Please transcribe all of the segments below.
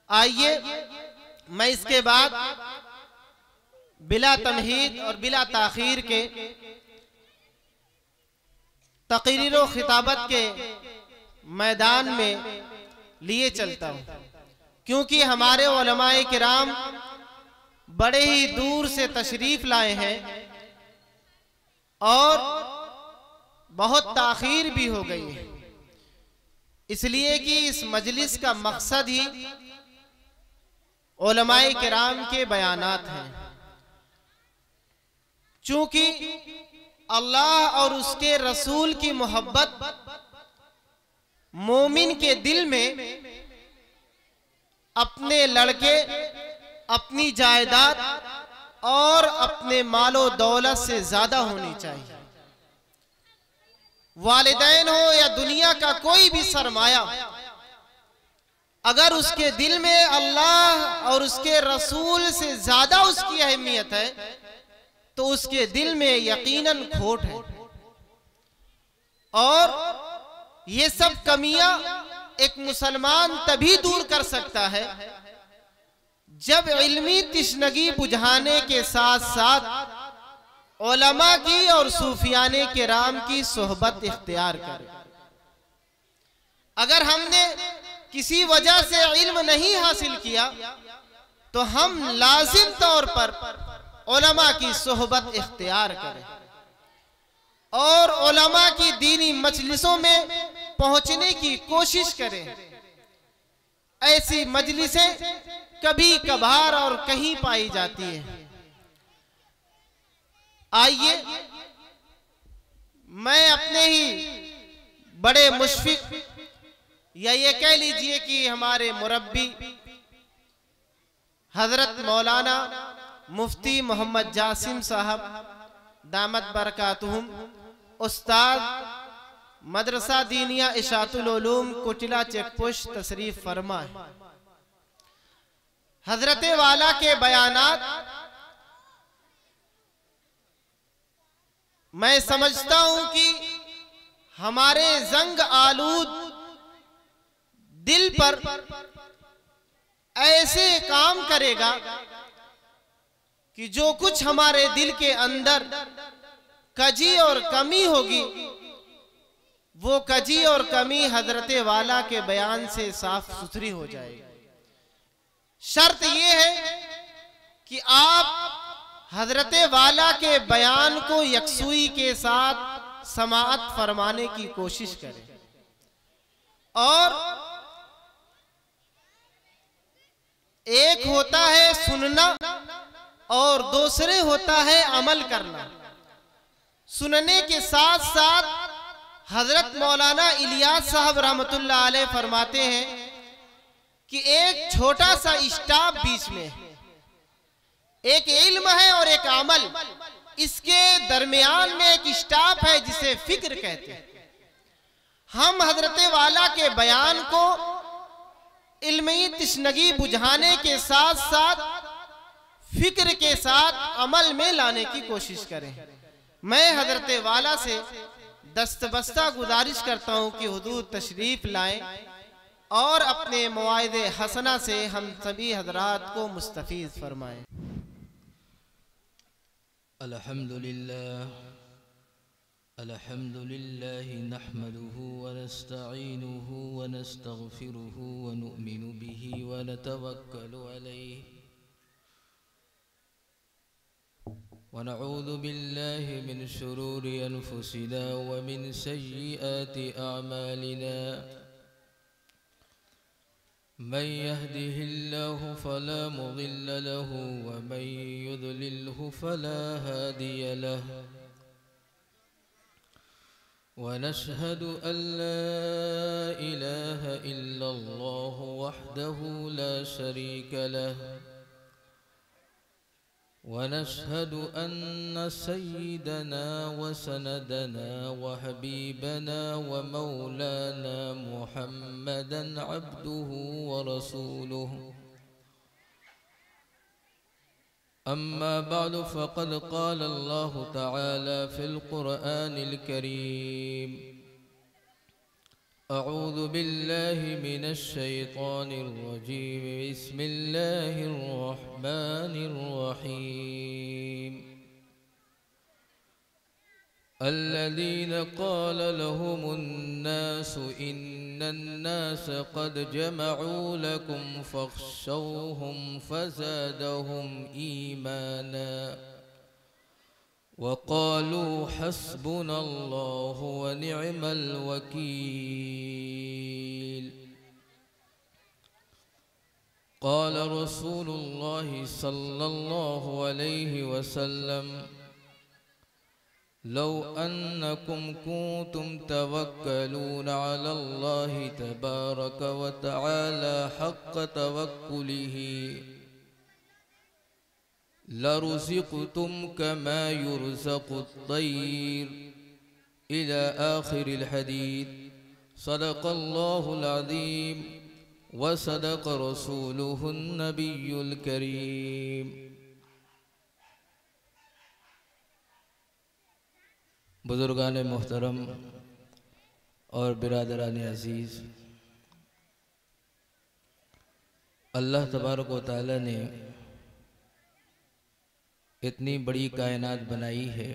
आइए मैं इसके बाद बिला तमहीद और बिला ताखीर के तकरीर व खिताबत के मैदान में लिए चलता हूँ, क्योंकि हमारे उलमाए किराम बड़े ही दूर से तशरीफ लाए हैं और बहुत ताखीर भी हो गई है, इसलिए कि इस मजलिस का मकसद ही उलमाए किराम के बयानात हैं। चूंकि अल्लाह और उसके रसूल की मोहब्बत मोमिन के दिल में अपने लड़के, अपनी जायदाद और अपने मालो दौलत से ज्यादा होनी चाहिए। वालिदैन हो या दुनिया का कोई भी सरमाया, अगर उसके दिल में अल्लाह और उसके रसूल से ज्यादा उसकी अहमियत है तो उसके दिल में यकीनन खोट है। और ये सब कमियां एक मुसलमान तभी दूर कर सकता है जब इल्मी तिश्नगी बुझाने के साथ साथ उलमा की और सूफियाने किराम की सोहबत इख्तियार करे। अगर हमने किसी वजह से इल्म नहीं हासिल किया तो हम लाजिम तौर पर उलमा की सोहबत इख्तियार करें और उलमा की दीनी मजलिसों में पहुंचने की कोशिश करें। ऐसी मजलिसें कभी कभार और कहीं पाई जाती है। आइए मैं अपने ही बड़े मुशफिक या ये कह लीजिए कि हमारे मुरब्बी हजरत मौलाना मुफ्ती मोहम्मद जासिम साहब दामत बरकातुहुम, उस्ताद मदरसा दीनिया इशातुल उलूम कुटिला चेकपोस्ट तशरीफ फरमा है। हजरत वाला के बयानात मैं समझता हूं कि हमारे जंग आलूद दिल पर ऐसे काम करेगा कि जो कुछ हमारे दिल के अंदर कजी और कमी होगी वो कजी और कमी हजरत वाला के बयान से साफ सुथरी हो जाएगी। शर्त यह है कि आप हजरत वाला के बयान को यकसुई के साथ समाअत फरमाने की कोशिश करें और एक होता है सुनना और दूसरे होता है अमल करना। सुनने के साथ साथ हजरत मौलाना इलियास साहब रहमतुल्लाह अलैह फरमाते हैं कि एक छोटा सा स्टाफ बीच में है, एक इल्म है और एक अमल, इसके दरमियान में एक स्टाफ है जिसे फिक्र कहते हैं। हम हजरत वाला के बयान को इल्मी तिश्नगी बुझाने के साथ साथ फिक्र के साथ अमल में लाने की कोशिश करें। मैं हजरत वाला से दस्तबस्ता गुजारिश करता हूं कि हुजूर तशरीफ लाएं और अपने मवाइदे हसना से हम सभी हजरात को मुस्तफीज फरमाएं। अल्हम्दुलिल्लाह नहमदुहु व नस्तईनुहु व नस्तगफिरुहु व नु'मिनु बिही व नतवक्कलु अलैहि व नऊज़ु बिल्लाहि मिन शुरूरि अनफुसिना व मिन सय्यिआति अअमालिना। मन यहदिहिल्लाहु फला मुदिल्ल लहु व मन युद्लिल्हु फला हादिय लहु व नशहदु अन ला इलाहा इल्लल्लाह वहदहु ला शरीक लहु व नशहदु अन्न सय्यिदना व सनदना व हबीबना व मौलाना मुहम्मदन अब्दुहु व रसूलुहु। अम्मा बअद फ़क़द क़ाल अल्लाहु तआला फ़िल क़ुरआनिल करीम अऊज़ु बिल्लाहि मिनश शैतानिर रजीम। बिस्मिल्लाहिर रहमानिर रहीम। अल्लज़ीन क़ाल लहुमुन्नासु इन्नन्नास क़द जमअू लकुम फ़ख़्शौहुम फ़ज़ादहुम ईमाना वक़ालू हस्बुनल्लाहु व निअमल वकील। क़ाल रसूलुल्लाहि सल्लल्लाहु अलैहि वसल्लम लौ अन्नकुम कुंतुम तवक्कलूना अलल्लाहि तबारक व तआला हक़्क़ तवक्कुलिही लरुज़िक़्तुम कमा युरज़क़ुत-तैर इला आखिरिल हदीस। सदक़ल्लाहुल अज़ीम व सदक़ रसूलुहुन नबियुल करीम। बुजुर्गान मोहतरम और बिरादरान अज़ीज़, अल्लाह तबारक व तआला ने इतनी बड़ी कायनात बनाई है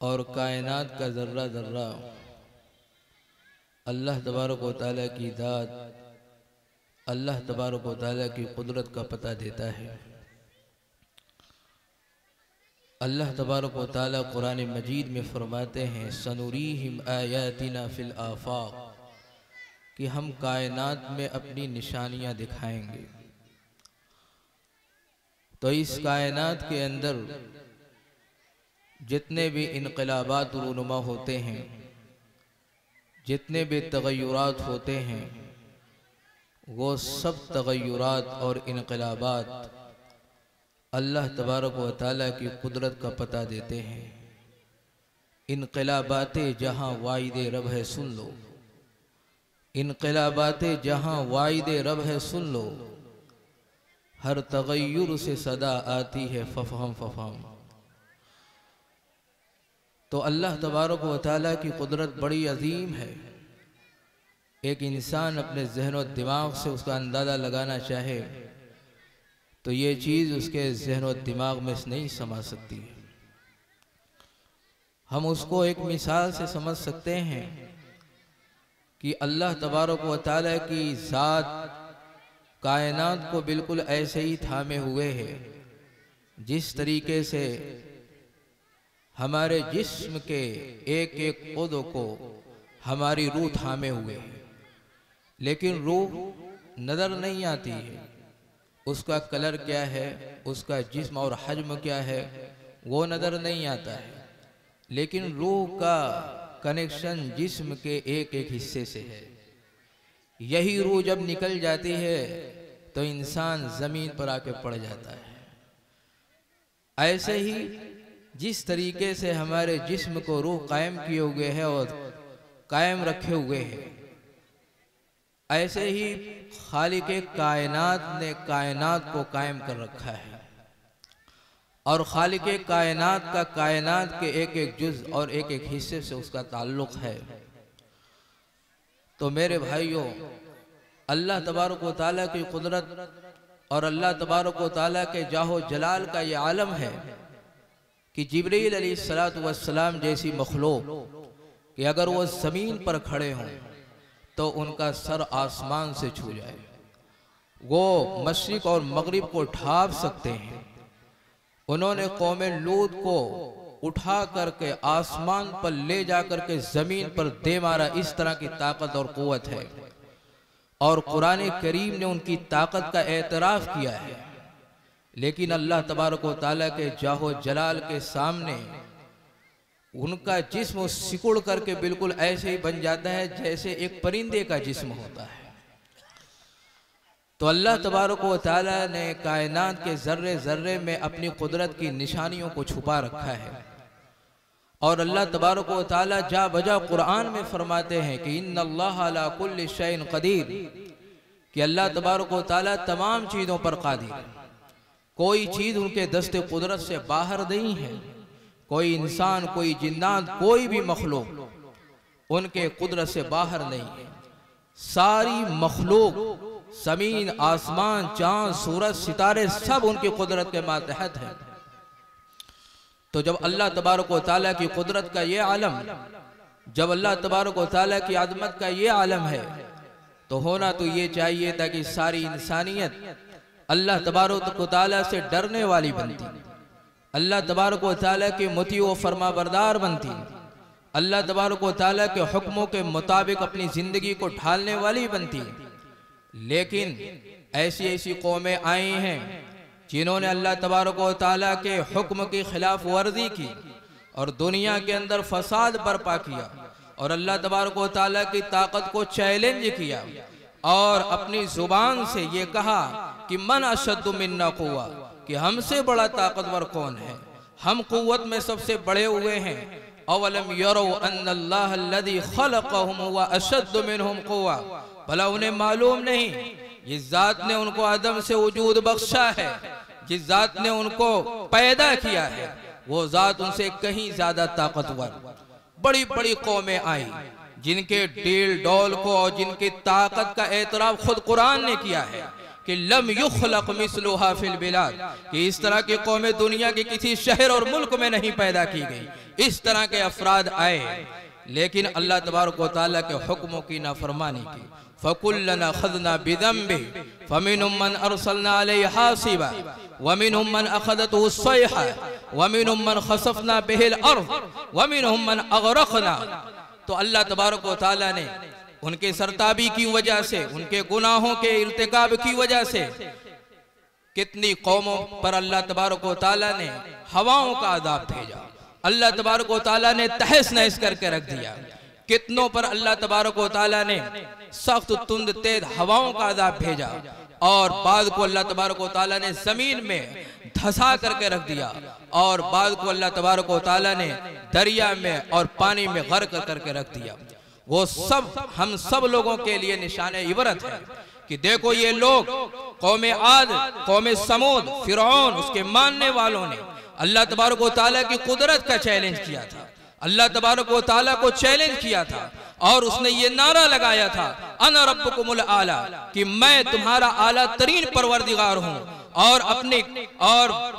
और कायनात का ज़र्रा ज़र्रा अल्लाह तबारक व तआला की ज़ात, अल्लाह तबारक व तआला की कुदरत का पता देता है। अल्लाह तबारक व तआला कुरान मजीद में फरमाते हैं सनुरीहिम आयातिना फिल आफाक, कि हम कायनात में अपनी निशानियां दिखाएंगे। तो इस कायनात के अंदर जितने भी इनकलाबात रूनुमा होते हैं, जितने भी तगय्युरात होते हैं, वो सब तगय्युरात और इनकलाबात अल्लाह तबारक व तआला की कुदरत का पता देते हैं। इनकलाबाते जहाँ वाइदे रब है सुन लो, इनकलाबाते जहाँ वाइदे रब है सुन लो, हर तगय्युर से सदा आती है फफहम फफहम। तो अल्लाह तबारक व तआला की कुदरत बड़ी अजीम है। एक इंसान अपने ज़हन और दिमाग से उसका अंदाज़ा लगाना चाहे तो ये चीज़ उसके ज़हन और दिमाग में नहीं समा सकती। हम उसको एक मिसाल से समझ सकते हैं कि अल्लाह तबारक व तआला की ज़ात कायनात को बिल्कुल ऐसे ही थामे हुए है जिस तरीके से हमारे जिस्म के एक एक उज़्व को हमारी रूह थामे हुए है, लेकिन रूह नज़र नहीं आती है। उसका कलर क्या है, उसका जिस्म और हजम क्या है, वो नज़र नहीं आता है, लेकिन रूह का कनेक्शन जिस्म के एक एक हिस्से से है। यही रूह जब निकल जाती है तो इंसान ज़मीन पर आके पड़ जाता है। ऐसे ही जिस तरीके से हमारे जिस्म को रूह कायम किए हुए है और कायम रखे हुए है, ऐसे ही खालिक़े कायनात ने कायनात को कायम कर रखा है। और खालिक़े कायनात का कायनात के एक एक जुज़ और एक एक हिस्से से उसका ताल्लुक़ है। तो मेरे भाइयों, अल्लाह तबारक व तआला की कुदरत और अल्लाह तबारक व तआला के जाहो जलाल का ये आलम है कि जिब्रील अलैहिस्सलातु वस्सलाम जैसी मखलूक कि अगर वो ज़मीन पर खड़े हों तो उनका सर आसमान से छू जाए। वो मशरिक़ और मगरिब को ढाँप सकते हैं। उन्होंने कौम लूत को उठा करके आसमान पर ले जा करके ज़मीन पर दे मारा। इस तरह की ताकत और क़ुव्वत है और कुरान करीम ने उनकी ताकत का एतराफ़ किया है। लेकिन अल्लाह तबारक व तआला के जाहो जलाल के सामने उनका जिस्म सिकुड़ करके बिल्कुल ऐसे ही बन जाता है जैसे एक परिंदे का जिस्म होता है। तो अल्लाह तबारक व तआला ने कायनात के ज़र्रे ज़र्रे में अपनी कुदरत की निशानियों को छुपा रखा है। और अल्लाह तबारक व तआला जा बजा कुरान में फरमाते हैं कि इन्नल्लाह अला कुल्लि शैइन क़दीर, कि अल्लाह तबारक व तआला तमाम चीज़ों पर क़ादिर है। कोई चीज़ उनके दस्ते कुदरत से बाहर नहीं है। कोई इंसान, कोई जिन्नात, कोई भी मखलूक उनके कुदरत से बाहर नहीं है। सारी मखलूक, जमीन, आसमान, चांद, सूरज, सितारे सब उनकी कुदरत के मातहत हैं। तो जब अल्लाह तबारक व तआला की कुदरत का ये आलम, जब अल्लाह तबारक व तआला की आदमत का ये आलम है, तो होना तो ये चाहिए था कि सारी इंसानियत अल्लाह तबारक व तआला से डरने वाली बनती, अल्लाह तबारक व तआला के मुती व फरमा बरदार बनती, अल्लाह तबारक व तआला के हुक्मों के मुताबिक अपनी जिंदगी को ढालने वाली बनती। लेकिन ऐसी ऐसी कौमें आई हैं जिन्होंने अल्लाह तबारक व तआला के हुक्म की खिलाफ वर्जी की और दुनिया के अंदर फसाद बर्पा किया और अल्लाह तबारक व तआला की ताकत को चैलेंज किया और अपनी जुबान से ये कहा कि मन अशद्दु मिन्ना कुव्वा, कि हमसे बड़ा ताकतवर कौन है, हम कुव्वत में सबसे बड़े हुए हैं। अवलम यरो अन्नल्लाह अल्लज़ी खलक़हुम हुवा अशद्दु मिनहुम कुव्वा, भला उन्हें मालूम नहीं जिस जात ने उनको आदम से वजूद बख्शा है, जिस जात ने उनको पैदा किया है, वो जात उनसे कहीं ज्यादा ताकतवर। बड़ी बड़ी कौमें आई जिनके डील डोल को और जिनकी ताकत का एतराफ खुद कुरान ने किया है कि लम युखलक मिसलुहा फिल बिलाद, कि इस तरह की कौमें दुनिया के किसी शहर और मुल्क में नहीं पैदा की गई। इस तरह के अफराद आए, लेकिन अल्लाह तबारक व तआला के हुक्मों की नाफरमानी की। फकुल्लन अखज़ना बिदम्बिही फमिनहुम मन अरसलना अलैहि हासिबा वमिनहुम मन अखज़तहु सयहा वमिनहुम मन खसफना बिहिल अर्ज़ वमिनहुम मन अग़रक़ना। तो अल्लाह तबारक व तआला ने उनके सरताबी की वजह से, उनके गुनाहों के इर्तिकाब की वजह से कितनी कौमों पर अल्लाह तबारक व तआला ने हवाओं का अज़ाब भेजा, अल्लाह तबारक व तआला ने तहस नहस करके रख दिया। कितनों पर अल्लाह तबारक व तआला ने सख्त तुंद तेज हवाओं का अज़ाब भेजा और बाद को अल्लाह तबारक व तआला ने जमीन में धंसा करके रख दिया और बाद को अल्लाह तबारक व तआला ने दरिया में और पानी में गर्क करके रख दिया। वो सब हम सब लोगों के लिए निशाने इबरत है कि देखो ये लोग कौमे आद, कौमे समूद, फिरौन, उसके मानने वालों ने अल्लाह तबारक व तआला की कुदरत का चैलेंज किया था, अल्लाह तबारक व तआला को चैलेंज किया था और उसने ये नारा लगाया था अना रब्बुकुमुल आला, कि मैं तुम्हारा आला तरीन परवरदिगार हूँ। और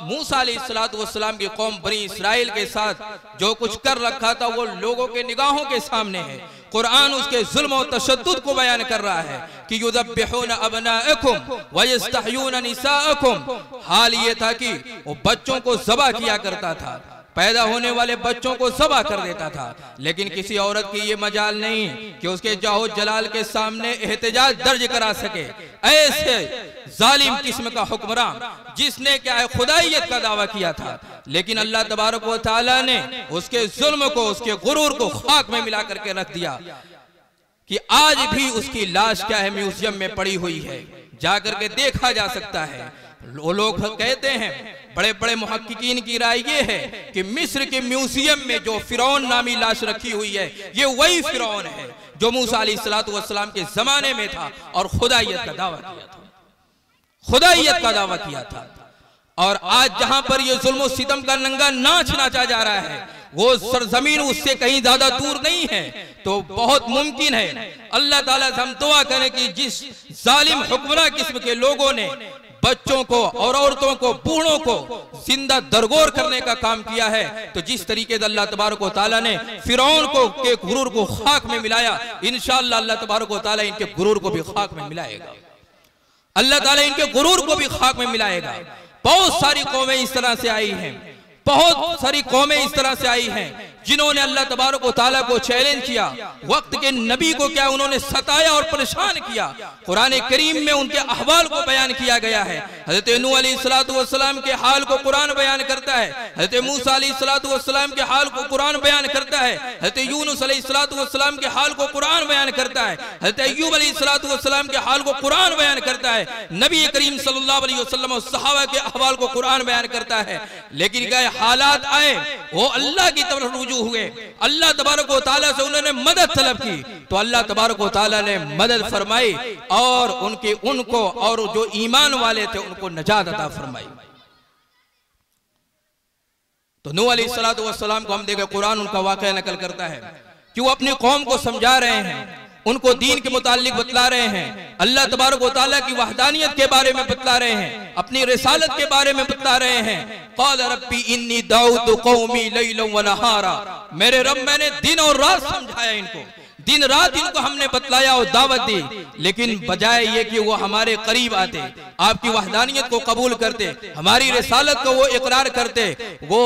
मूसा अलैहिस्सलातु वस्सलाम की कौम बनी इस्राइल के साथ जो कुछ कर रखा था वो लोगों के निगाहों के सामने है। कुरान उसके जुल्म और तशद्दुद को बयान कर रहा है कि युज़ब्बिहूना अबनाअकुम व यस्तहयूना निसाअकुम। हाल ये था कि वो बच्चों को ज़बह किया करता था, पैदा होने वाले बच्चों को ज़बह कर देता था, लेकिन किसी औरत की ये मजाल नहीं कि उसके जाहो जलाल के सामने एहतजाज दर्ज करा सके। ऐसे जालिम किस्म का हुक्मरान जिसने क्या है खुदाइयत का दावा किया था, लेकिन अल्लाह तबारक व तआला ने उसके जुल्म को, उसके गुरूर को खाक में मिला करके रख दिया कि आज भी उसकी लाश क्या है म्यूजियम में पड़ी हुई है, जाकर के देखा जा सकता है। वो लोग कहते हैं, बड़े बड़े मुहक्किकीन की राय ये है कि मिस्र के म्यूजियम में जो फिरौन नामी लाश रखी हुई है ये वही फिरौन है जो मूसा अलैहिस्सलातु वस्सलाम के जमाने में था और खुदाइयत का दावा किया था, खुदाइयत का दावा किया था। और आज जहां पर ये जुल्म सितम का नंगा नाच नाचा जा रहा है वो सरजमीन उससे कहीं ज्यादा दूर नहीं है। तो बहुत मुमकिन है अल्लाह ताला से हम दुआ करें कि जिस जालिम हुक्मरान किस्म के लोगों ने बच्चों को और औरतों को, बूढ़ों को जिंदा दरगोर करने का काम किया है, तो जिस तरीके से अल्लाह तबारक व तआला ने फिरौन को के गुरूर को खाक में मिलाया, इंशाअल्लाह अल्लाह तबारक व तआला इनके गुरूर को भी खाक में मिलाएगा, अल्लाह ताला इनके गुरूर को भी खाक में मिलाएगा। बहुत सारी कौमें इस तरह से आई हैं, बहुत सारी कौमें इस तरह से आई हैं जिन्होंने अल्लाह तबारक व तआला को चैलेंज किया, वक्त के नबी को क्या उन्होंने सताया और परेशान किया। कुरान करीम में उनके अहवाल को बयान किया गया है। हजरत नूह अलैहिस्सलातु वस्सलाम के हाल को कुरान बयान करता है, हजरत मूसा अलैहिस्सलातु वस्सलाम के हाल को कुरान बयान करता है, हजरत यूनुस अलैहिस्सलातु वस्सलाम के हाल को कुरान बयान करता है, हजरत अय्यूब अलैहिस्सलातु वस्सलाम के हाल को कुरान बयान करता है, नबी करीम सल्लल्लाहु अलैहि वसल्लम और सहाबा के अहवाल को कुरान बयान करता है। लेकिन क्या हालात आए वो अल्लाह की तरफ रुजू हुए, अल्लाह तबारक व तआला से उन्होंने मदद तलब की, तो अल्लाह तबारक व तआला ने मदद फरमाई और उनको और जो ईमान वाले थे उनको नजात अता फरमाई। तो नूह अलैहिस्सलातु वस्सलाम को हम देखें, कुरान उनका वाक़या नकल करता है कि वो अपनी कौम को समझा रहे हैं, उनको दीन के मुतालिक बतला रहे हैं, अल्लाह तबारक व तआला की वहदानियत के बारे में बतला रहे हैं, अपनी रिसालत के बारे में बतला रहे हैं। क़ाल रब्बी इन्नी दाऊतु क़ौमी लैलन व नहारा, मेरे रब मैंने दिन और रात समझाया इनको, दिन रात इनको हमने बतलाया और दावत दी, लेकिन बजाय ये कि वो हमारे करीब आते, आपकी वहदानियत को कबूल करते, हमारी रिसालत को वो इकरार करते, वो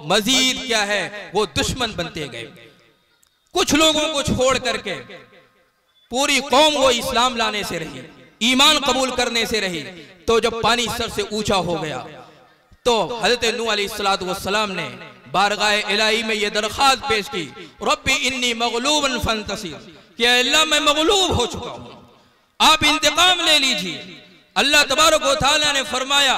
मजीद क्या है, वो दुश्मन बनते गए। कुछ लोगों को छोड़ करके पूरी कौम वो इस्लाम लाने से रही, ईमान कबूल करने से रही। तो जब पानी सर से ऊंचा हो गया तो हजरत नूह अलैहिस्सलातु वस्सलाम ने बारगाह इलाही में ये दरख्वास्त पेश की, रब्बी इन्नी मगलूबन फंतसिर, कि अल्लाह मैं मगलूब हो चुका हूं, आप इंतकाम ले लीजिए। अल्लाह तबारक व तआला ने फरमाया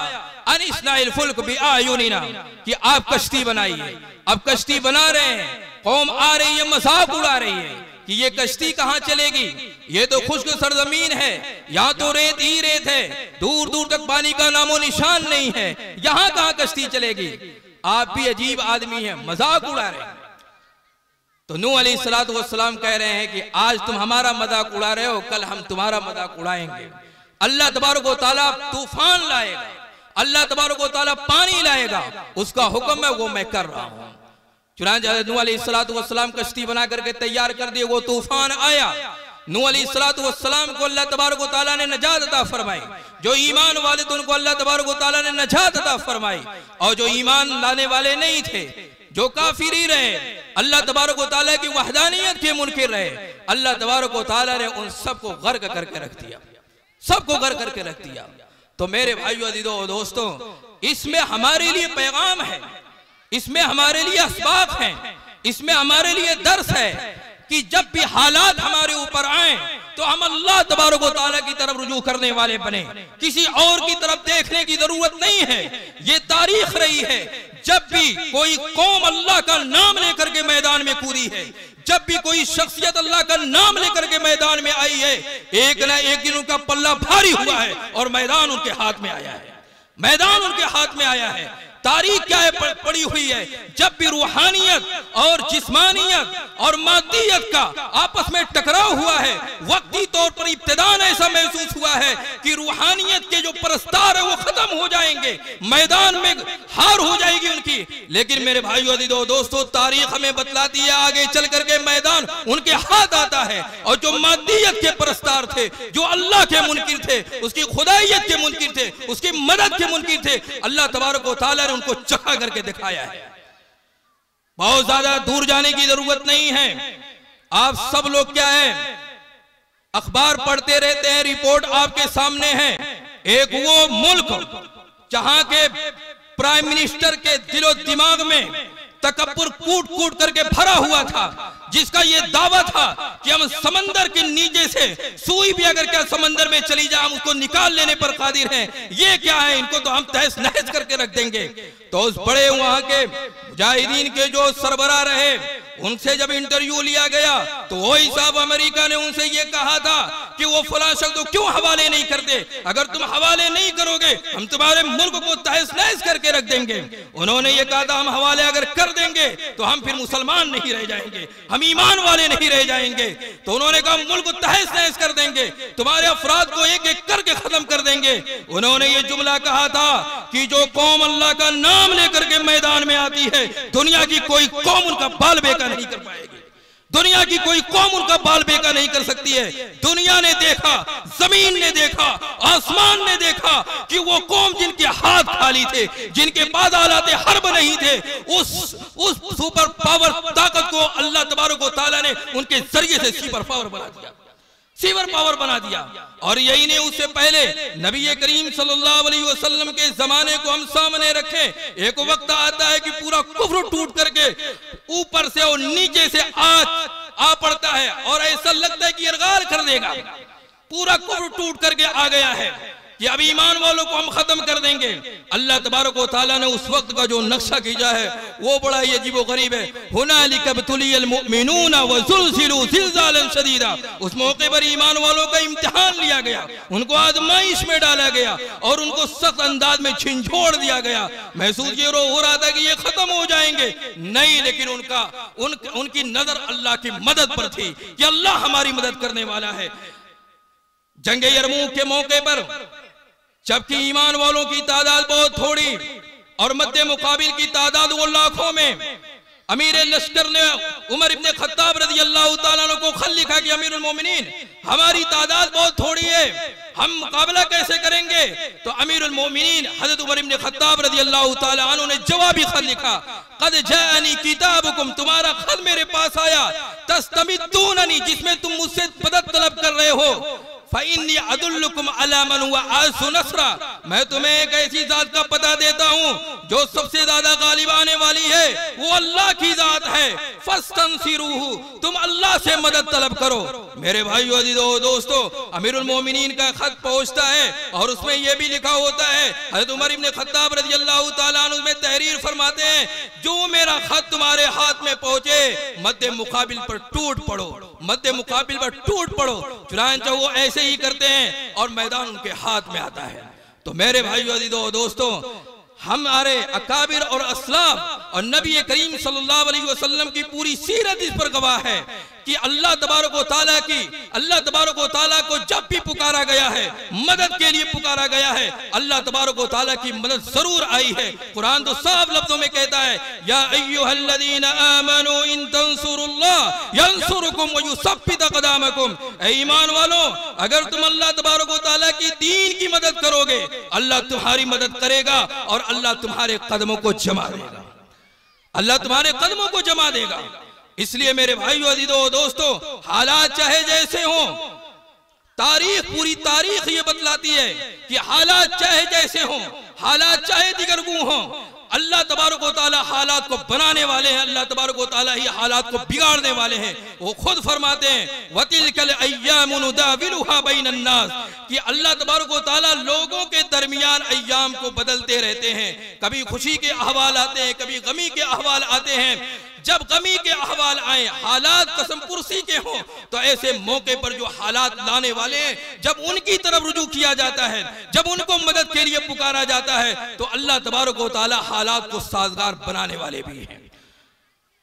अनिस्नाइल फुल्क बिआयुनिना, कि आप कश्ती बनाइए। अब कश्ती बना रहे हैं, कौम आ रही है, मजाक उड़ा रही है कि ये कश्ती कहां चलेगी, ये तो खुश्क सरजमीन है, यहाँ तो रेत ही रेत है, दूर दूर तक पानी का नामो निशान नहीं है, यहाँ कहां कश्ती चलेगी। आप भी अजीब आदमी हैं, मजाक उड़ा रहे हैं। तो नूह अलैहिस्सलातु वस्सलाम कह रहे हैं कि आज तुम हमारा मजाक उड़ा रहे हो, कल हम तुम्हारा मजाक उड़ाएंगे। अल्लाह तबारक व तआला तूफान लाएगा, अल्लाह तबारक व तआला पानी लाएगा, उसका हुक्म है, वो मैं कर रहा हूं। चुनांचे हज़रत नूह अलैहिस्सलातु वस्सलाम कश्ती बना करके तैयार कर दिए, वो तूफान आया। नूह अलैहिस्सलातु वस्सलाम को अल्लाह तबारक व तआला ने नजात अता फरमाई, जो ईमान वाले थे उनको अल्लाह तबारक व तआला ने नजात अता फरमाई, और जो ईमान लाने वाले नहीं थे, जो काफिर ही रहे, अल्लाह तबारक व तआला की वहदानियत के मुनकिर रहे, अल्लाह तबारक व तआला ने उन सबको गर्क करके रख दिया, सबको गर्क करके रख दिया। तो मेरे भाइयों अज़ीज़ों और दोस्तों, इसमें हमारे लिए पैगाम है, इसमें हमारे लिए असबाब हैं, इसमें हमारे लिए दर्स है कि जब भी हालात हमारे ऊपर आए तो हम अल्लाह तबारक व तआला की तरफ रुजू करने वाले बने, किसी और की तरफ देखने की जरूरत नहीं है। ये तारीख रही है, जब भी कोई कौम अल्लाह का नाम लेकर के मैदान में कूदी है, जब भी कोई शख्सियत अल्लाह का नाम लेकर के मैदान में आई है, एक ना एक दिन उनका पल्ला भारी हुआ है और मैदान उनके हाथ में आया है, मैदान उनके हाथ में आया है। तारीख क्या है पड़ी हुई है, जब भी रूहानियत और जिस्मानियत और मादियत का आपस में टकराव हुआ है, वक्ती तौर पर इब्तिदान ऐसा महसूस हुआ है कि रूहानियत के जो परस्तार है वो खत्म हो जाएंगे, मैदान में हार हो जाएगी उनकी। लेकिन मेरे भाइयों अज़ीज़ों दोस्तों, तारीख हमें बतलाती है आगे चल करके मैदान उनके हाथ आता है, और जो मादियत के परस्तार थे, जो अल्लाह के मुनकिर थे, उसकी खुदाइयत के मुनकिर थे, उसकी मदद के मुनकिर थे, अल्लाह तबारक व तआला उनको चखा करके दिखाया है। बहुत ज्यादा दूर जाने की जरूरत नहीं है। आप सब लोग क्या है, अखबार पढ़ते रहते हैं, रिपोर्ट आपके सामने है। एक वो मुल्क जहां के प्राइम मिनिस्टर के दिलो दिमाग में तकब्बुर कूट कूट करके भरा हुआ था, जिसका ये दावा था कि हम समंदर के नीचे से सुई भी अगर क्या समंदर में चली जाए हम उसको निकाल लेने पर कादिर हैं। ये क्या है, इनको तो हम तहस नहस करके रख देंगे। तो उस बड़े वहां के मुजाहिदीन के जो सरबराह रहे, उनसे जब इंटरव्यू लिया गया तो वही साहब अमेरिका ने उनसे ये कहा था कि वो फलां शख्स को क्यों हवाले नहीं करते, अगर तुम हवाले नहीं करोगे हम तुम्हारे मुल्क को तहस नहस करके रख देंगे। उन्होंने ये कहा था हम हवाले अगर कर देंगे तो हम फिर मुसलमान नहीं रह जाएंगे, हम ईमान वाले नहीं रह जाएंगे। तो उन्होंने कहा मुल्क को तहस नहस कर देंगे, तुम्हारे अफराद को एक एक करके खत्म कर देंगे। उन्होंने ये जुमला कहा था कि जो कौम अल्लाह का नाम लेकर के मैदान में आती है, दुनिया की कोई कौम उनका बाल बेका नहीं कर पाएगी, दुनिया की कोई कौम उनका बाल बेका नहीं कर सकती है। दुनिया ने देखा, जमीन ने देखा, आसमान ने देखा कि वो कौम जिनके हाथ खाली थे, जिनके पास आलाते हर्ब नहीं थे, उस सुपर पावर ताकत को अल्लाह तबारक व तआला ने उनके जरिए से सुपर पावर बना दिया, सुपर पावर बना दिया। और यही नहीं, उससे पहले नबी करीम सल्लल्लाहु अलैहि वसल्लम के जमाने को हम सामने रखें। एक वक्त आता है कि पूरा कुफ्र टूट करके ऊपर से और नीचे से आ पड़ता है और ऐसा लगता है कि इरगाल कर देगा, पूरा कुफ्र टूट करके आ गया है कि अब ईमान वालों को हम खत्म कर देंगे। अल्लाह तबारक व तआला ने उस वक्त का जो नक्शा खींचा है वो बड़ा ही अजीबोगरीब है। हुनालिका इब्तुलियल मुमिनूना व ज़ुलज़िलू ज़िलज़ालन शदीदा। उस मौके पर ईमान वालों का इम्तिहान लिया गया, उनको आजमाइश में डाला गया और उनको सख्त अंदाज में झिंझोड़ दिया गया। महसूस ये हो रहा था कि ये खत्म हो जाएंगे, नहीं, लेकिन उनकी नजर अल्लाह की मदद पर थी कि अल्लाह हमारी मदद करने वाला है। जंग यरमूक के मौके पर जबकि ईमान वालों की तादाद बहुत थोड़ी और मध्य मुकाबिल की तादाद वो लाखों में, अमीर लश्कर ने उमर इब्ने खत्ताब रज़ी अल्लाह ताला अन्हु को खत लिखा कि अमीरुल मोमिनीन हमारी तादाद बहुत थोड़ी है, हम मुकाबला कैसे करेंगे? तो अमीरुल मोमिनीन हज़रत उमर इब्ने खत्ताब रज़ी अल्लाह ताला अन्हु ने जवाबी खत लिखा, क़द जाअनी किताबुकुम, तुम्हारा खत मेरे पास आया, तस्तमिद्दूननी, जिसमें तुम मुझसे मदद तलब कर रहे हो, फ़इन्नी अदुल्लुकुम अला मन हुवा आज़्ज़ु नस्रा, मैं तुम्हें एक ऐसी जात का पता देता हूँ जो सबसे ज्यादा गालिब आने वाली है, वो अल्लाह की जात है। फस्तंसिरूहु, तुम अल्लाह से मदद तलब करो। मेरे भाइयों अज़ीज़ों दोस्तों, अमीरुल मोमिनीन का खत पहुंचता है और उसमें यह भी लिखा होता है, हज़रत उमर इब्ने खत्ताब रज़ी अल्लाह ताला अन्हु में तहरीर फरमाते हैं, जो मेरा खत तुम्हारे हाथ में पहुंचे मध्य मुकाबिल पर टूट पड़ो, मध्य मुकाबिल पर टूट पड़ो। चुनांचे वो ऐसे ही करते हैं और मैदान उनके हाथ में आता है। तो मेरे भाइयों अज़ीज़ों दोस्तों, हमारे अकाबिर और असलाफ और नबी करीम सल्लल्लाहु अलैहि वसल्लम की पूरी सीरत इस पर गवाह है कि अल्लाह तबारक व तआला को जब भी पुकारा गया है, मदद के लिए पुकारा गया है, अल्लाह तबारक व तआला की मदद जरूर आई है। कुरान तो साफ लफ्जों में कहता है, या अय्युहल्लज़ीना आमनू इन तंसुरुल्लाह यंसुरुकुम व युसब्बित अक़दामकुम, ऐ ईमान वालों, अगर तुम अल्लाह तबारक व तआला की दीन की मदद करोगे, अल्लाह तुम्हारी मदद करेगा और अल्लाह तुम्हारे कदमों को जमा देगा, अल्लाह तुम्हारे कदमों को जमा देगा। इसलिए मेरे भाइयों अज़ीज़ों दोस्तों, हालात चाहे जैसे हों, तारीख, पूरी तारीख ये बतलाती है कि हालात चाहे जैसे हों, हालात चाहे दिगरगू हों, अल्लाह तबारक व तआला हालात को बनाने वाले हैं, अल्लाह तबारक व तआला ही हालात को बिगाड़ने वाले हैं। वो खुद फरमाते हैं, वतिलकल अय्यामु नुदाविलुहा बैनन नास, कि अल्लाह तबारक व तआला लोगों के दरमियान अय्याम को बदलते रहते हैं। कभी खुशी के अहवाल आते हैं, कभी गमी के अहवाल आते हैं। जब गमी के अहवाल आए, हालात कसम कुर्सी के हों, तो ऐसे मौके पर जो हालात लाने वाले हैं, जब उनकी तरफ रुजू किया जाता है, जब उनको मदद के लिए पुकारा जाता है, तो अल्लाह तबारक व तआला हालात को साजगार बनाने वाले भी हैं,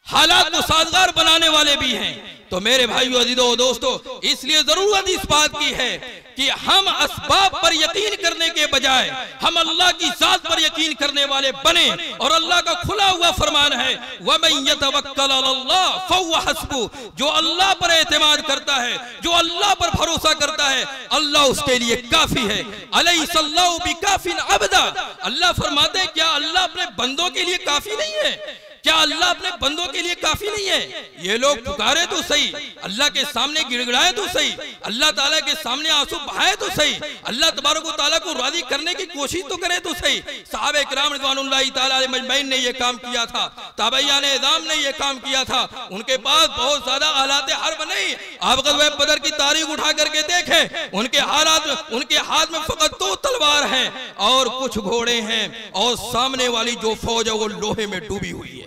हालात को साजगार बनाने वाले भी हैं। तो मेरे भाइयों अज़ीज़ों दोस्तों, इसलिए जरूरत इस बात की है कि हम असबाब पर यकीन करने के बजाय हम अल्लाह की जात पर यकीन करने वाले बने। और अल्लाह का खुला हुआ फरमान है, वमन यतवक्कल अलल्लाह फहुव हस्बुह, जो अल्लाह पर एतमाद करता है, जो अल्लाह पर भरोसा करता है, अल्लाह उसके लिए काफी है। अलैहिस्सल्लाहु बिकाफिन अबदा, अल्लाह फरमाते हैं, क्या अल्लाह अपने बंदों के लिए काफी नहीं है? क्या अल्लाह अपने बंदों के लिए काफी नहीं है? ये लोग पुकारे तो सही, अल्लाह के सामने गिड़गिड़ाए तो सही, अल्लाह ताला के सामने आंसू बहाए तो सही, अल्लाह तबारक व तआला को राजी करने की कोशिश तो करे तो सही। सहाबे किराम रिज़वानुल्लाहि तआला अलैहिम अजमईन ने ये काम किया था, ताबईयान इज़ाम ने ये काम किया था। उनके पास बहुत ज्यादा हालात हर्ब नहीं। आप ग़ज़वा बदर की तारीख उठा करके देखें, उनके हालात, उनके हाथ में फकत 2 तलवार हैं और कुछ घोड़े हैं, और सामने वाली जो फौज है वो लोहे में डूबी हुई है,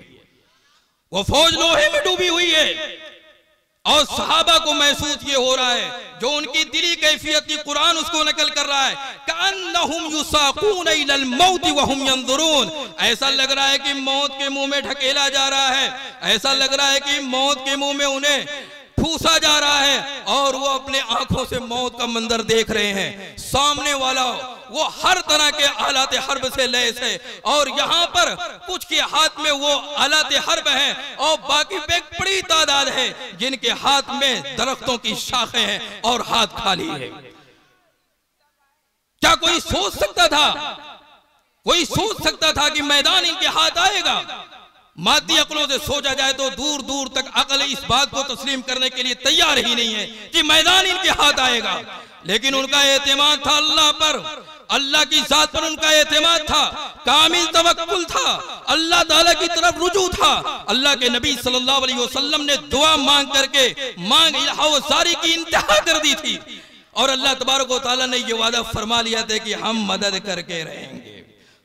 वो फौज लोहे में डूबी हुई है। और सहाबा को महसूस ये हो रहा है, जो उनकी दिली कैफियत की कुरान उसको नकल कर रहा है, कअन्नहुम युसाकून इलल मौत व हुम यंजुरून, ऐसा लग रहा है कि मौत के मुंह में ढकेला जा रहा है, ऐसा लग रहा है कि मौत के मुंह में उन्हें ठूसा जा रहा है और वो अपने आंखों से मौत का मंजर देख रहे हैं। सामने वाला वो हर तरह के आलात हर्ब से लैस है, और यहाँ पर कुछ के हाथ में वो आलात हर्ब हैं और बाकी पे एक बड़ी तादाद है जिनके हाथ में दरख्तों की शाखें हैं और हाथ खाली है। क्या कोई सोच सकता था, कोई सोच सकता था कि मैदान इनके हाथ आएगा? मादी अकलों से सोचा जाए तो दूर दूर तक अकल इस बात को तस्लीम करने के लिए तैयार ही नहीं है कि मैदान इनके हाथ आएगा। लेकिन उनका एतमाद था अल्लाह पर, अल्लाह की जात पर उनका एतमाद था, कामिल तवक्कुल था, अल्लाह ताला की तरफ रुजू था। अल्लाह के नबी सल्लल्लाहु अलैहि वसल्लम ने दुआ मांग करके मांग इल्हासारी की इंतहा कर दी थी। और अल्लाह तबारक व तआला ने ये वादा फरमा लिया था कि हम मदद करके रहेंगे,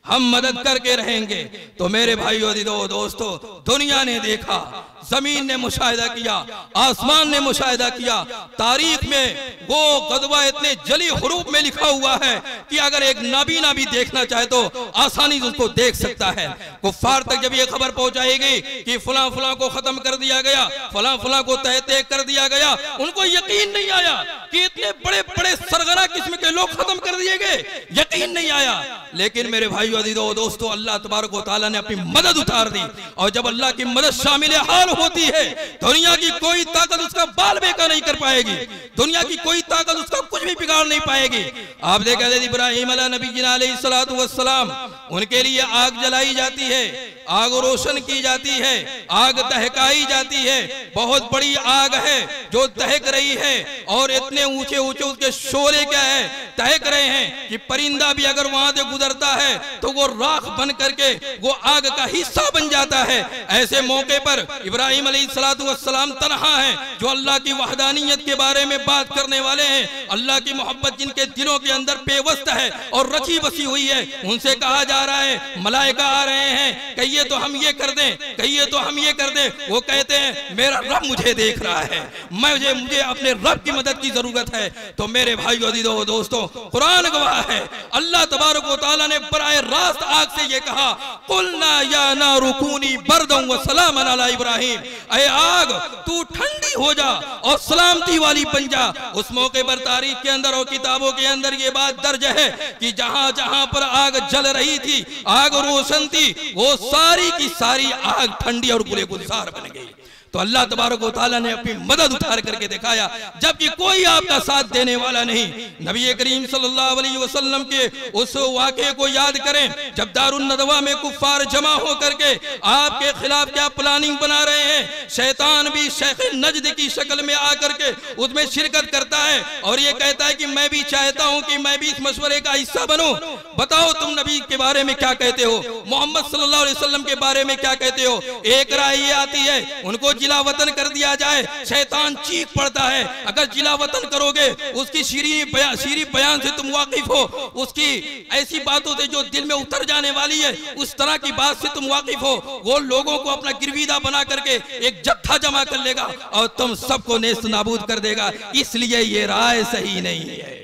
हम मदद करके रहेंगे। तो मेरे भाइयों दोस्तों, दुनिया ने देखा, जमीन ने मुशाहिदा किया, आसमान ने मुशाहिदा किया, तारीख में वो गज़वा इतने जली हुरूफ में लिखा हुआ है कि अगर एक नाबीना भी देखना चाहे तो आसानी से उसको देख सकता है। कुफ्फार तक जब ये खबर पहुंचाएगी कि फलां फलां को खत्म कर दिया गया, फलां फलां को तहते कर दिया गया, उनको यकीन नहीं आया कि इतने बड़े बड़े सरगना किस्म के लोग खत्म कर दिए गए, यकीन नहीं आया। लेकिन मेरे भाइयों दोस्तों, अल्लाह तबारक व तआला ने अपनी मदद उतार दी, और जब अल्लाह की मदद शामिल हाल होती है, दुनिया की कोई ताकत उसका बाल बेका नहीं कर पाएगी, दुनिया की कोई ताकत उसका कुछ भी बिगाड़ नहीं पाएगी। आप देखा इब्राहिम अलैहिस्सलातु वस्सलाम, उनके लिए आग जलाई जाती है, आग रोशन की जाती है, आग दहकाई जाती है, बहुत बड़ी आग है जो दहक रही है, और इतने ऊंचे ऊंचे उसके शोले क्या है, दहक रहे हैं कि परिंदा भी अगर वहां से गुजरता है तो वो राख बन करके वो आग का हिस्सा बन जाता है। ऐसे मौके पर इब्राहिम अलैहिस्सलातु वस्सलाम तन्हा है, जो अल्लाह की वहदानियत के बारे में बात करने वाले हैं, अल्लाह की मोहब्बत जिनके दिलों के अंदर पेवस्त है और रची बसी हुई है। उनसे कहा जा रहा है, मलाइका आ रहे हैं, कहिए तो हम ये कर दें, कहिए तो हम ये कर दें। वो कहते हैं मेरा रब मुझे देख रहा है, मुझे अपने रब की मदद की जरूरत है। तो मेरे भाइयों दोस्तों, कुरान गवाह है, अल्लाह तबारक व तआला ने बराए रास्त आग से ये कहा, कुलना या नारु कूनी बरदन व सलामन अला इब्राहिम, ऐ आग तू ठंडी हो जा और सलामती वाली बन जा। उस मौके पर तारीख के अंदर और किताबों के अंदर ये बात दर्ज है कि जहां जहां पर आग जल रही थी, आग रोशन थी, वो सारी की सारी आग ठंडी और गुले गुलजार बन गई। तो अल्लाह तबारक व तआला ने अपनी मदद उतार करके दिखाया, जबकि कोई आपका साथ देने वाला नहीं। नबी करीम सल्लल्लाहु अलैहि वसल्लम के उस वाक़े को याद करें, जब दारुन नदवा में कुफ्फार जमा हो करके आपके खिलाफ क्या प्लानिंग बना रहे हैं। शैतान भी शेख नजद की शक्ल में आकर के उसमें शिरकत करता है और ये कहता है कि मैं भी चाहता हूं कि मैं भी इस मशवरे का हिस्सा बनूं। बताओ तुम नबी के बारे में क्या कहते हो, मोहम्मद सल्लल्लाहु अलैहि वसल्लम के बारे में क्या कहते हो। एक राय ये आती है उनको जिला वतन कर दिया जाए। शैतान चीख पड़ता है, अगर जिला वतन करोगे, उसकी शीरी बयान से तुम वाकिफ हो, उसकी ऐसी बातों से जो दिल में उतर जाने वाली है, उस तरह की बात से तुम वाकिफ हो, वो लोगों को अपना गिरवीदा बना करके एक जत्था जमा कर लेगा और तुम सबको नेस्त नाबूद कर देगा। इसलिए ये राय सही नहीं है।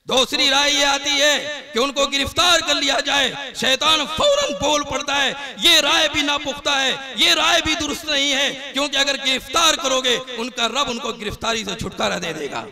दूसरी राय ये आती है कि उनको गिरफ्तार कर लिया जाए। शैतान फौरन बोल पड़ता है, ये राय भी नापुख्ता है, ये राय भी दुरुस्त नहीं है, क्योंकि अगर गिरफ्तार करोगे उनका रब उनको गिरफ्तारी से छुटकारा दे देगा।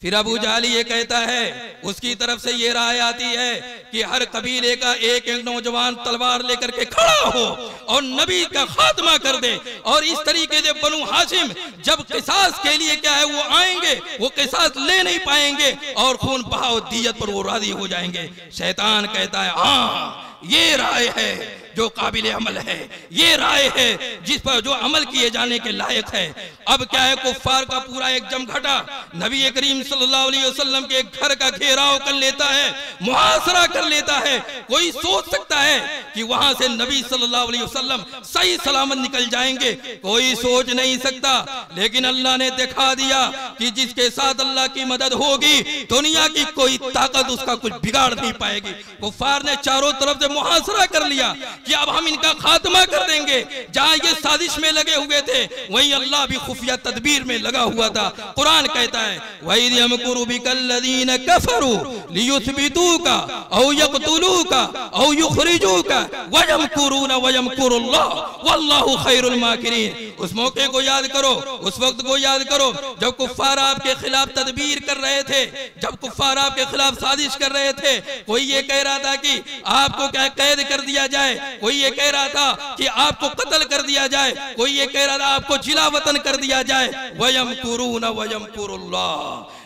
फिर अबू जहल ये कहता है, उसकी तरफ से ये राय आती है कि हर कबीले का एक एक नौजवान तलवार लेकर के खड़ा हो और नबी का खात्मा कर दे, और इस तरीके से बनु हाशिम जब किसास के लिए क्या है वो आएंगे, वो किसास ले नहीं पाएंगे और खून बहाव दियत पर वो राजी हो जाएंगे। शैतान कहता है हाँ ये राय है जो काबिल अमल है, ये राय है जिस पर जो अमल किए जाने के लायक है। अब क्या है, कुफ्फार का पूरा एक जमघटा नबी करीम सल्लल्लाहु अलैहि वसल्लम के घर का घेराव कर लेता है, मुहासरा कर लेता है। कोई सोच सकता है कि वहां से नबी सल्लल्लाहु अलैहि वसल्लम सही सलामत निकल जाएंगे, कोई सोच नहीं सकता। लेकिन अल्लाह ने दिखा दिया कि जिसके साथ अल्लाह की मदद होगी, दुनिया की कोई ताकत उसका कुछ बिगाड़ नहीं पाएगी। कुफ्फार ने चारों तरफ से मुहासरा कर लिया कि अब हम इनका खात्मा कर देंगे। जहां ये साजिश में लगे हुए थे, वहीं अल्लाह भी खुफिया तदबीर में लगा हुआ था। कुरान कहता है वही यमकुरु बिकल्लज़ीना कफरू लियुथबितूका औ यक़तुलूका औ युखरिजूका व यमकुरूना व यमकुरुल्लाह वल्लाहु खैरुल माकिरीन। उस मौके को याद करो, उस वक्त को याद करो जब कुफ्फार आपके खिलाफ तदबीर कर रहे थे, जब कुफ्फार आपके खिलाफ साजिश कर रहे थे। कोई ये कह रहा था कि आपको क्या कैद कर दिया जाए, कोई ये कह रहा था कि आपको कत्ल कर दिया जाए, कोई ये कह रहा था आपको जिला वतन कर दिया जाए। वयमकुरून वयमकुरुल्लाह,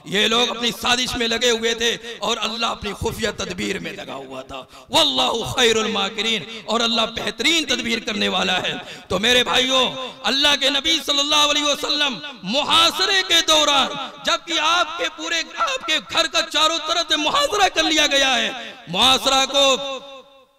ये लोग अपनी साजिश में लगे हुए थे और अल्लाह अपनी खुफिया तदबीर में लगा हुआ था। वल्लाहु खैरुल माकिरीन, और अल्लाह बेहतरीन तदबीर करने वाला है। तो मेरे भाइयों, अल्लाह के नबी सल्लल्लाहु अलैहि वसल्लम मुहासरे के दौरान, जबकि आपके घर का चारों तरफ से मुहासरा कर लिया गया है, मुहासरा को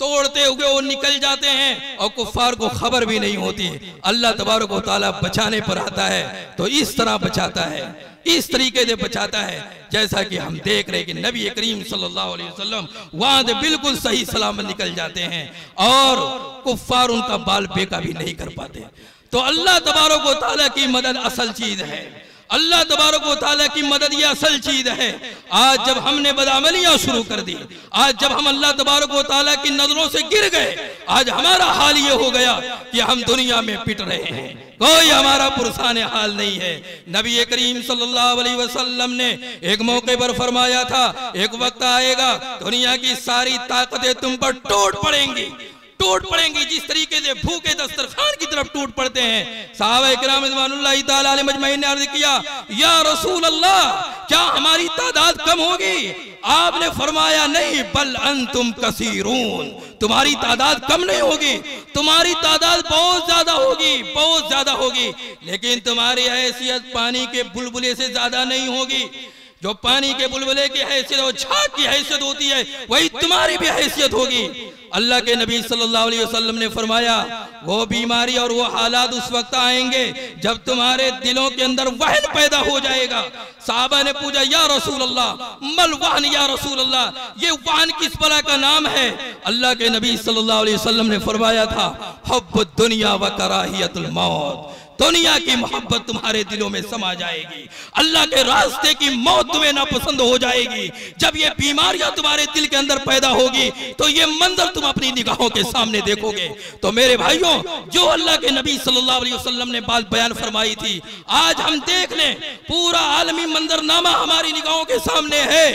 तोड़ते हुए वो निकल जाते हैं और कुफ्फार को खबर भी नहीं होती। अल्लाह तबारक व तआला बचाने पर आता है तो इस तरह बचाता है, इस तरीके से बचाता है जैसा कि हम देख रहे हैं कि नबी करीम सल्लल्लाहु अलैहि वसल्लम वहां से बिल्कुल सही सलामत निकल जाते हैं और कुफ्फार उनका बाल बेका भी नहीं कर पाते। तो अल्लाह तबारक व तआला की मदद असल चीज है, अल्लाह तबारक व तआला की मदद ये असल चीज है। आज जब हमने बदअमलियां शुरू कर दी, आज जब हम अल्लाह तबारक व तआला की नजरों से गिर गए, आज हमारा हाल ये हो गया कि हम दुनिया में पिट रहे हैं, कोई हमारा पुरसाने हाल नहीं है। नबी करीम सल्लल्लाहु अलैहि वसल्लम ने एक मौके पर फरमाया था, एक वक्त आएगा दुनिया की सारी ताकतें तुम पर टूट पड़ेंगी, टूट पड़ेंगी जिस तरीके से भूखे दस्तरखान की तरफ टूट पड़ते हैं। सहाबा किराम रिज़वानुल्लाहि तआला अलैहिम अजमईन ने अर्ज़ किया, या रसूल अल्लाह, क्या हमारी तादाद कम होगी? आपने फरमाया नहीं, बल अंतुम कसीरून, तुम्हारी तादाद कम नहीं होगी, तुम्हारी तादाद बहुत ज्यादा होगी, बहुत ज्यादा होगी, लेकिन तुम्हारी हैसियत पानी के बुलबुले से ज्यादा नहीं होगी। जो पानी के बुलबुले की हैसियत और झाग की हैसियत होती है, वही तुम्हारी भी हैसियत होगी। अल्लाह के नबी सल्लल्लाहु अलैहि वसल्लम ने फरमाया, वो बीमारी और वो हालात उस वक्त आएंगे जब तुम्हारे दिलों के अंदर वहन पैदा हो जाएगा। साहबा ने पूछा, या रसूल अल्लाह, मल वहन या रसूल अल्लाह, ये वहन किस बला का नाम है? अल्लाह के नबी सल्लल्लाहु अलैहि वसल्लम ने फरमाया था, हुब्बुद दुनिया व कराहियतुल मौत, दुनिया की मोहब्बत तुम्हारे दिलों में समा जाएगी, अल्लाह के रास्ते की मौत तुम्हें नापसंद हो जाएगी। जब ये बीमारियां तुम्हारे दिल के अंदर पैदा होगी तो ये मंजर तुम अपनी निगाहों के सामने देखोगे। तो मेरे भाइयों, जो अल्लाह के नबी सल्लल्लाहु अलैहि वसल्लम ने बात बयान फरमाई थी, आज हम देख लें, पूरा आलमी मंजरनामा हमारी निगाहों के सामने है।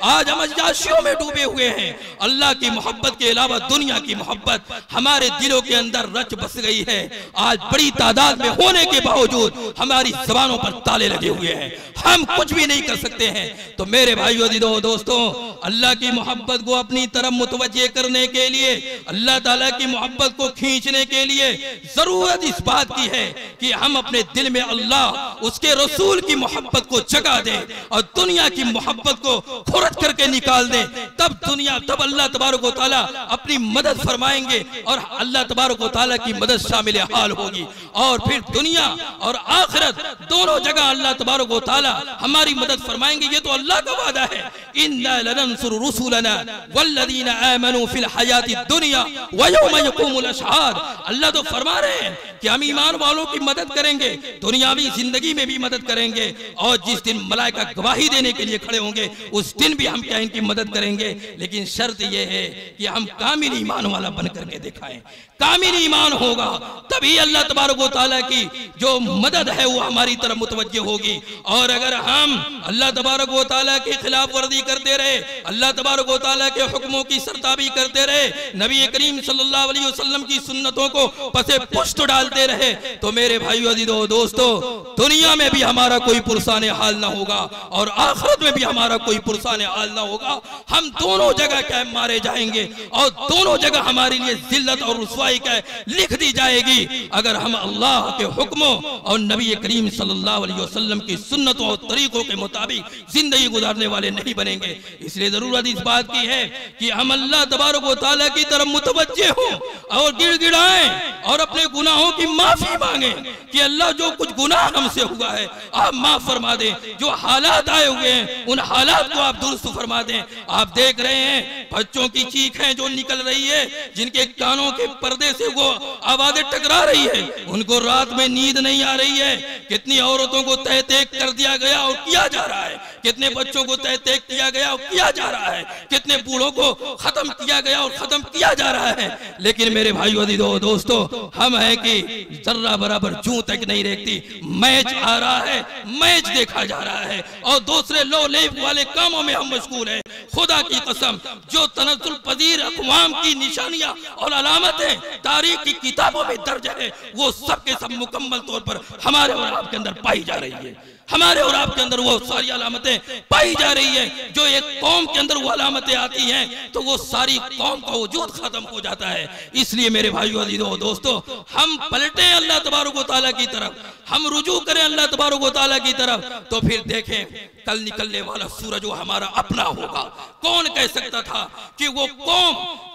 आज हम अय्याशियों में डूबे हुए हैं, अल्लाह की मोहब्बत के अलावा दुनिया की मोहब्बत हमारे दिलों के अंदर रच बस गई है। आज बड़ी तादाद में होने के बावजूद हमारी जबानों पर ताले लगे हुए हैं, हम कुछ भी नहीं कर सकते हैं। तो मेरे भाइयों दोस्तों, अल्लाह की मोहब्बत को अपनी तरफ मुतवज्जे करने के लिए, अल्लाह ताला की मोहब्बत को खींचने के लिए जरूरत इस बात की है कि हम अपने दिल में अल्लाह, उसके रसूल की मोहब्बत को जगा दें और दुनिया की मोहब्बत को खुरच करके निकाल दें। तब अल्लाह तबारक व तआला अपनी मदद फरमाएंगे और अल्लाह तबारक व तआला की मदद शामिल हाल होगी और फिर दुनिया और आखिरत दोनों जगह अल्लाह तबारक व तआला हमारी मदद फरमाएंगे। ये तो अल्लाह का वादा है, इन्ना लनंसुरु रुसुलना वल्लज़ीना आमनू फिल हयाति दुनिया व यौम यक़ूमुल अशहाद। अल्लाह तो फरमा रहे हैं कि हम ईमान वालों की मदद करेंगे, दुनियावी जिंदगी में भी मदद करेंगे, और जिस दिन मलाइका गवाही देने के लिए खड़े होंगे उस दिन भी हम क्या इनकी मदद करेंगे। लेकिन शर्त यह है कि हम कामिल ईमान वाला बन करके दिखाएं। कामिल ईमान होगा तभी अल्लाह तबारक व तआला की जो मदद है वो हमारी तरफ मुतवज्जे होगी। और अगर हम अल्लाह तबारक व तआला की खिलाफ वर्जी करते रहे, अल्लाह तबारक व तआला के हुक्मों की सरताबी करते रहे, नबी करीम सल्लल्लाहु अलैहि वसल्लम की सुन्नतों को पसे पुष्ट डालते रहे, तो मेरे भाइयों अज़ीज़ों दोस्तों, दुनिया में भी हमारा कोई पुरसाने हाल ना होगा और आखिरत में भी हमारा कोई पुरसाने हाल ना होगा। हम दोनों जगह क्या मारे जाएंगे और दोनों जगह हमारे लिए जिल्लत और रुसवाई लिख दी जाएगी अगर हम अल्लाह के हुक्मों और नबी करीम सल्लल्लाहु अलैहि वसल्लम की सुन्नतों और तरीकों के मुताबिक जिंदगी गुजारने वाले नहीं बनेंगे। इसलिए जरूरत इस बात की है कि हम अल्लाह तबारक व तआला की तरफ मुतवज्जे हों और गिड़गिड़ाएं और अपने गुनाहों की माफी मांगे कि अल्लाह जो कुछ गुनाह हमसे हुआ है आप माफ फरमा दें, जो हालात आए हुए हैं उन हालात को आप दुरुस्त फरमा दें। आप देख रहे हैं बच्चों की चीखें जो निकल रही है, जिनके कानों के पर्दे से वो आवाजें टकरा रही है, उनको रात में नींद नहीं आ रही है। कितनी औरतों को तह तेक कर दिया गया और किया जा रहा है, कितने बच्चों को तह तेक किया गया और किया जा रहा है, कितने बूढ़ों को खत्म किया गया और खत्म किया जा रहा है। लेकिन मेरे भाइयों दोस्तों, हम है कि जर्रा बराबर जूं तक नहीं देखती। मैच आ रहा है, मैच देखा जा रहा है और दूसरे लो लेव वाले कामों में हम मशगूल हैं। खुदा की कसम, जो तनज़्ज़ुल पज़ीर अक़वाम की निशानियां और अलामतें तारीख की किताबों में दर्ज है, वो सब के सब मुकम्मल तौर पर हमारे और आपके अंदर पाई जा रही है। हमारे और आपके अंदर वो सारी अलामतें पाई जा रही है। जो एक कौम के अंदर वो अलामतें आती हैं तो वो सारी कौम का वजूद खत्म हो जाता है। इसलिए मेरे भाइयों अजीजों दोस्तों, हम पलटे अल्लाह तबारक व तआला की तरफ, हम रुजू करें अल्लाह तबारक व तआला की तरफ, तो फिर देखें कल निकलने वाला सूरज वो हमारा अपना होगा। कौन कह सकता था कि वो कौम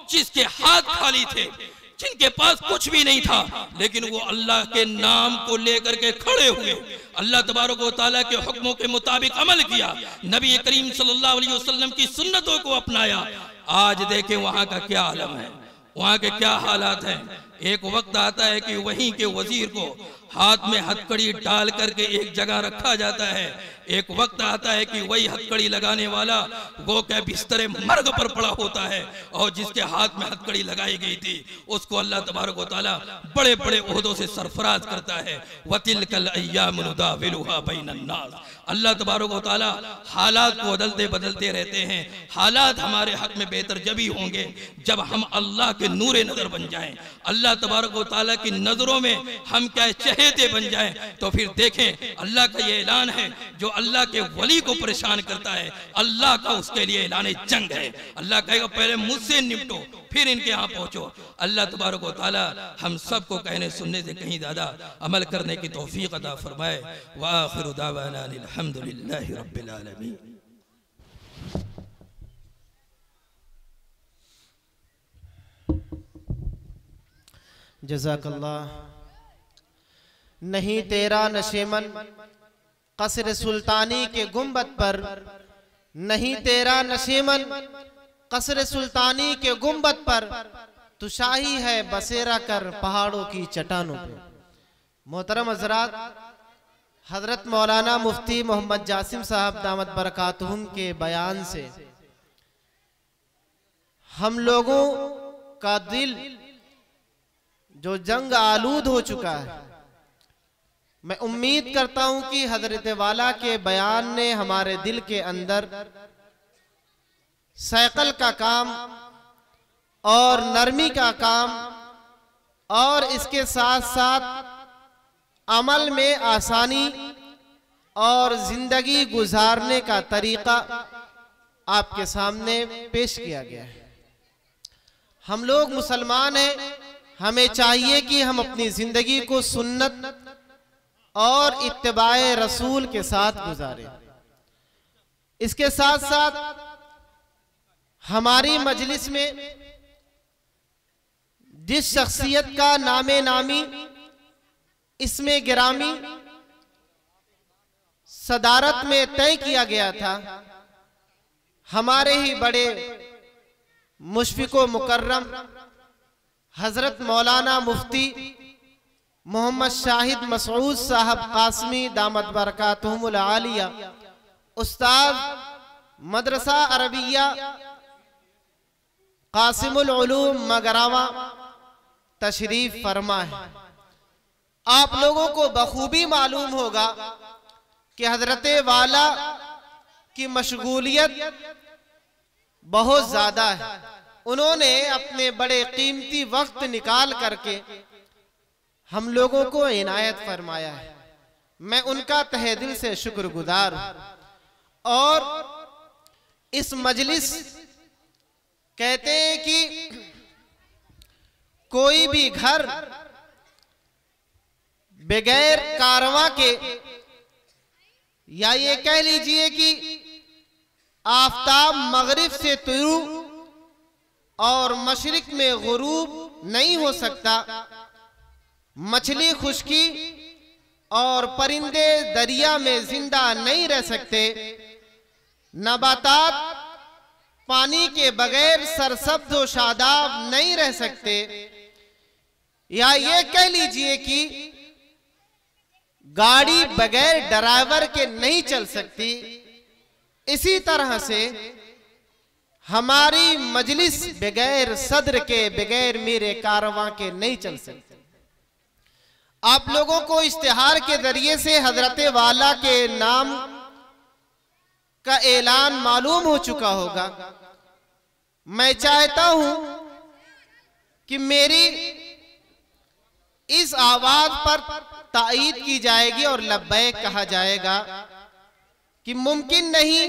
जिसके हाथ खाली थे, जिनके पास कुछ भी नहीं था, लेकिन वो अल्लाह के नाम को लेकर के खड़े हुए, अल्लाह तबारक व तआला के हुक्मों के मुताबिक अमल किया, नबी करीम सल्लल्लाहु अलैहि वसल्लम की सुन्नतों को अपनाया। आज देखें वहां का क्या आलम है, वहां के क्या हालात हैं। एक वक्त आता है कि वहीं के वजीर को हाथ में हथकड़ी डाल करके एक जगह रखा जाता है। एक वक्त आता है कि वही हथकड़ी लगाने वाला वो क्या बिस्तरे मर्ग पर पड़ा होता है, और जिसके हाथ में हथकड़ी लगाई गई थी उसको अल्लाह तबारक व तआला बड़े बड़े ओहदों से सरफराज करता है। वतिलकल अय्यामु नुदाविलुहा बैनन नास। अल्लाह तबारक व तआला हालात को बदलते बदलते रहते हैं। हालात हमारे हक में बेहतर जभी होंगे जब हम अल्लाह के नूरे नजर बन जाएं, अल्लाह तबारक व तआला की नजरों में हम क्या चहेते बन जाएं। तो फिर देखें अल्लाह का ये ऐलान है, जो अल्लाह के वली को परेशान करता है अल्लाह का उसके लिए ऐलान जंग है। अल्लाह कहेगा पहले मुझसे निपटो फिर इनके यहाँ पहुंचो। अल्लाह तबारक व तआला हम सबको कहने सुनने से कहीं ज्यादा अमल करने की तौफीक अता फरमाए। व आखिरु दावाना अल्हम्दुलिल्लाहि रब्बिल आलमीन। जज़ाकल्लाह। नहीं तेरा नशेमन कसर सुल्तानी के गुंबद पर, नहीं तेरा नशेमन कसर सुल्तानी के गुंबद पर, तू शाही है बसेरा कर पहाड़ों की चट्टानों पे। मोहतरम हजरात, हजरत मौलाना मुफ्ती मोहम्मद जासिम साहब दामत बरकातुहुम के बयान से हम लोगों का दिल जो जंग आलूद हो चुका है, मैं उम्मीद करता हूं कि हजरत वाला के बयान ने हमारे दिल के अंदर सैकल का काम और नरमी का काम और इसके साथ साथ अमल में आसानी और जिंदगी गुजारने का तरीका आपके सामने पेश किया गया है। हम लोग मुसलमान हैं, हमें चाहिए कि हम अपनी जिंदगी को सुन्नत और इत्तिबाए रसूल के साथ गुजारें। इसके साथ साथ हमारी मजलिस में जिस शख्सियत का नामे नामी इसमें गिरामी सदारत में तय किया गया था, हमारे ही बड़े मुशफिको मुकर्रम हजरत मौलाना मुफ्ती मोहम्मद शाहिद मसूद साहब कासमी दामत बरकातुहुमुल आलिया, उस्ताद मदरसा अरबिया कासिमुल उलूम मगरावा तशरीफ फरमा है। आप लोगों को बखूबी मालूम होगा कि हजरत वाला की मशगूलियत बहुत ज्यादा है। उन्होंने अपने बड़े कीमती वक्त निकाल करके हम लोगों को इनायत फरमाया है। मैं उनका तहे दिल से शुक्रगुजार हूं। और इस मजलिस कहते हैं कि कोई भी घर बगैर कारवां के, या ये कह लीजिए कि आफताब मगरिब से तुलू और मशरिक में गुरूब नहीं हो सकता। मछली खुश्की और परिंदे दरिया में जिंदा नहीं रह सकते। नबातात पानी के बगैर सरसब्ज व शादाब नहीं रह सकते। या ये कह लीजिए कि गाड़ी बगैर ड्राइवर के नहीं चल सकती। इसी तरह से हमारी मजलिस बगैर सदर के, बगैर मेरे कारवां के नहीं चल सकती। आप लोगों को इश्तिहार के जरिए से हजरत वाला के नाम का ऐलान मालूम हो चुका होगा। मैं चाहता हूं कि मेरी इस आवाज पर ताईद की जाएगी और लब्बैक कहा जाएगा कि मुमकिन नहीं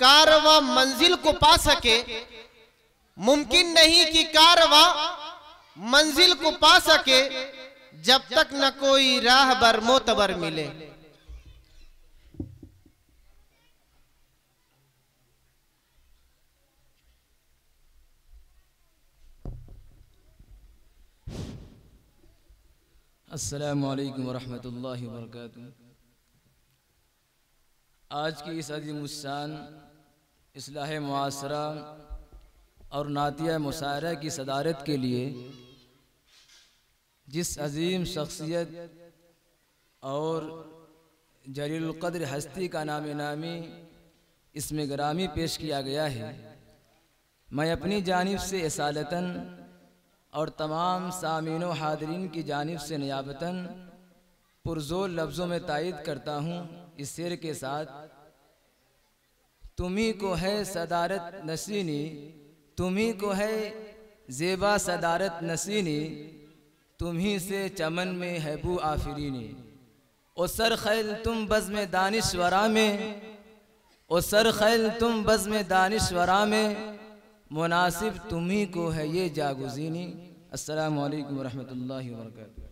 कारवां मंजिल को पा सके, मुमकिन नहीं कि कारवां मंजिल को पा सके जब तक न कोई राहबर मोतबर मिले। अस्सलामु अलैकुम वरहमतुल्लाहि वबरकातुहू। आज की इस अज़ीम शान इस्लाह मुआसरा और नातिया मुशायरा की सदारत के लिए जिस अज़ीम शख्सियत और जलील क़द्र हस्ती का नामी इसमें ग्रामी पेश किया गया है, मैं अपनी जानिब से इसालतन और तमाम सामीन व हादरीन की जानिब से नियाबतन पुरज़ोर लफ्ज़ों में तायद करता हूँ इस शेर के साथ। तुम्ही को है सदारत नसीनी, तुम्ही को है ज़ेबा सदारत नसीनी, तुम्ही से चमन में है बू आफरीनी। ओ सर खैल तुम बज़्म दानिशवरा में, ओ सर खैल तुम बज़्म दानिशवरा में, मुनासिब तुम्ही को है ये जागुज़ीनी। अस्सलामु अलैकुम वरहमतुल्लाहि वबरकातुहू।